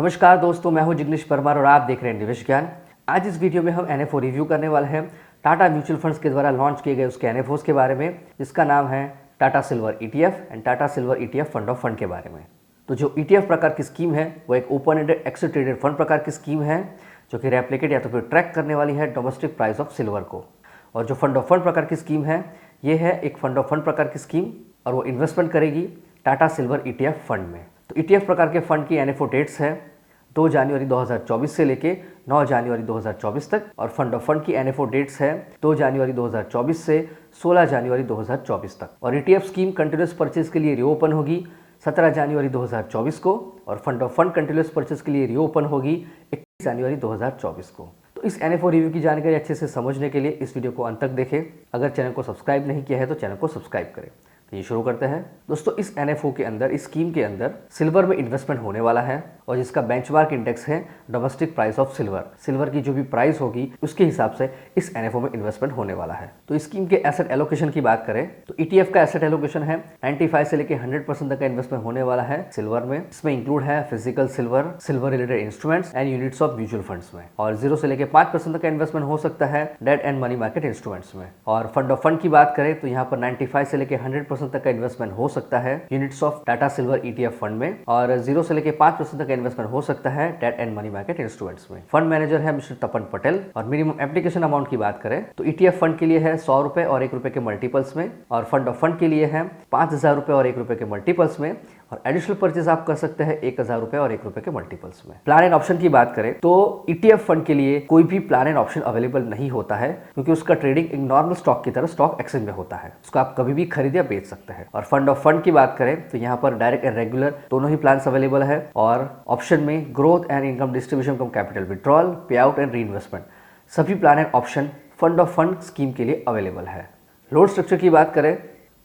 नमस्कार दोस्तों, मैं हूं जिग्नेश परमार और आप देख रहे हैं निवेश ज्ञान। आज इस वीडियो में हम एनएफओ रिव्यू करने वाले हैं टाटा म्यूचुअल फंड्स के द्वारा लॉन्च किए गए उसके एनएफओस के बारे में, जिसका नाम है Tata silver ETF and Tata silver ETF fund of fund के बारे में। तो जो ईटीएफ प्रकार की स्कीम है वो एक open ended exchange traded fund प्रकार की स्कीम है जो कि रेप्लिकेट या तो फिर ट्रैक करने वाली है डोमेस्टिक प्राइस ऑफ सिल्वर को। और जो फंड ऑफ फंड प्रकार की स्कीम है ये है एक फंड ऑफ फंड प्रकार की स्कीम और वो इन्वेस्टमेंट करेगी टाटा सिल्वर ईटीएफ फंड में। तो ईटीएफ प्रकार के फंड की एनएफओ डेट्स है 2 जनवरी 2024 से लेके 9 जनवरी 2024 तक और फंड ऑफ फंड की एनएफओ डेट्स है 2 जनवरी 2024 से 16 जनवरी 2024 तक। और ईटीएफ स्कीम कंटिन्यूस परचेज के लिए रीओपन होगी 17 जनवरी 2024 को और fund of fund continuous purchase के लिए रीओपन होगी 21 जनवरी 2024 को। तो इस एनएफओ रिव्यू की जानकारी अच्छे से समझने के लिए इस वीडियो को अंत तक देखें। अगर चैनल को सब्सक्राइब नहीं किया है तो चैनल को सब्सक्राइब करें। तो ये शुरू करते हैं दोस्तों। इस एनएफओ के अंदर, इस स्कीम के अंदर सिल्वर में इन्वेस्टमेंट होने वाला है और जिसका बेंचमार्क इंडेक्स है domestic price of silver. Silver की जो भी प्राइस होगी उसके हिसाब से इस एनएफओ में इन्वेस्टमेंट होने वाला है। तो इस स्कीम के एसेट एलोकेशन की बात करें तो ईटीएफ का एसेट एलोकेशन है 95 से लेकर 100% तक का इन्वेस्टमेंट होने वाला है सिल्वर में। इसमें इंक्लूड है physical silver, silver related instruments and units of mutual funds में। और 0 से लेकर 5% तक का इन्वेस्टमेंट हो सकता है debt and money market instruments में। और फंड ऑफ फंड की बात करें तो यहाँ पर 95 से लेकर 100% तक का इन्वेस्टमेंट हो सकता है units of Tata silver ETF fund में और 0 से लेकर 5% तक का इन्वेस्टमेंट हो सकता है debt and money market instruments में। फंड मैनेजर है मिस्टर तपन पटेल। और मिनिमम एप्लीकेशन अमाउंट की बात करें तो ईटीएफ फंड के लिए है 100 रुपए और 1 रुपए के मल्टीपल्स में और फंड ऑफ फंड के लिए है 5000 रुपए और 1 रुपए के मल्टीपल्स में और एडिशनल परचेज आप कर सकते हैं 1000 रुपए और 1 रुपए के मल्टीपल्स में। प्लान एंड ऑप्शन की बात करें तो ईटीएफ फंड के लिए कोई भी प्लान एंड ऑप्शन अवेलेबल नहीं होता है क्योंकि उसका ट्रेडिंग एक नॉर्मल स्टॉक की तरह स्टॉक एक्सचेंज में होता है। उसको आप कभी भी खरीद या बेच सकते हैं। और फंड ऑफ फंड की बात करें तो यहाँ पर डायरेक्ट एंड रेगुलर दोनों ही प्लान अवेलेबल है और ऑप्शन में growth and income distribution come capital withdrawal, पे आउट एंड री इन्वेस्टमेंट सभी plan and option fund of fund scheme के लिए अवेलेबल है। लोड स्ट्रक्चर की बात करें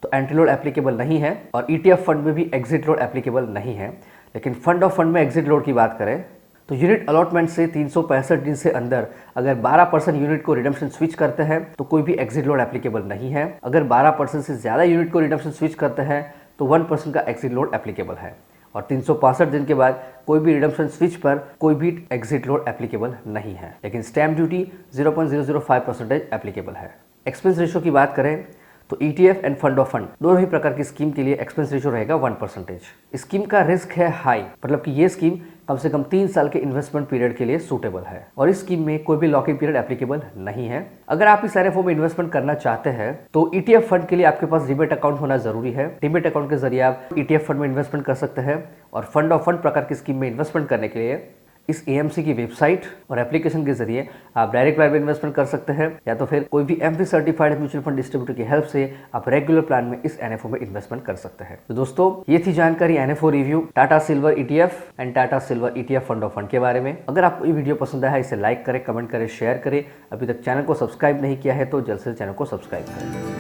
तो एंट्री लोड एप्लीकेबल नहीं है और ईटीएफ फंड में भी एग्जिट लोड एप्लीकेबल नहीं है। लेकिन फंड ऑफ फंड में एग्जिट लोड की बात करें तो यूनिट अलॉटमेंट से 365 दिन से अंदर अगर 12% यूनिट को रिडम्पशन स्विच करते हैं तो कोई भी एग्जिट लोड एप्लीकेबल नहीं है। अगर 12% से ज़्यादा यूनिट को रिडम्पशन स्विच करते हैं तो 1% का एग्जिट लोड एप्लीकेबल है और 365 दिन के बाद कोई भी रिडम्पशन स्विच पर कोई भी एग्जिट लोड एप्लीकेबल नहीं है। लेकिन स्टैम्प ड्यूटी 0.005% एप्लीकेबल है। एक्सपेंस रेशो की बात करें तो ETF end fund of fund दोनों ही प्रकार की स्कीम के लिए एक्सपेंस रेशो रहेगा 1%। स्कीम का रिस्क है हाई, मतलब कि ये स्कीम कम से कम 3 साल के इन्वेस्टमेंट पीरियड के लिए सूटेबल है और इस स्कीम में कोई भी लॉक इन पीरियड एप्लीकेबल नहीं है। अगर आप इस एनएफओ में इन्वेस्टमेंट करना चाहते हैं तो ईटीएफ फंड के लिए आपके पास डीमेट अकाउंट होना जरूरी है। डीमेट अकाउंट के जरिए आप ईटीएफ फंड में इन्वेस्टमेंट कर सकते हैं और फंड ऑफ फंड प्रकार की स्कीम में इन्वेस्टमेंट करने के लिए इस एएमसी की वेबसाइट और एप्लीकेशन के जरिए आप डायरेक्ट वायर में इन्वेस्टमेंट कर सकते हैं या तो फिर कोई भी AMFI certified mutual fund distributor की हेल्प से आप रेगुलर प्लान में इस एनएफओ में इन्वेस्टमेंट कर सकते हैं। तो दोस्तों ये थी जानकारी NFO review Tata silver ETF and Tata silver ETF fund of fund के बारे में। अगर आपको ये वीडियो पसंद आया इसे लाइक करें, कमेंट करें, शेयर करें। अभी तक चैनल को सब्सक्राइब नहीं किया है तो जल्द से चैनल को सब्सक्राइब करें।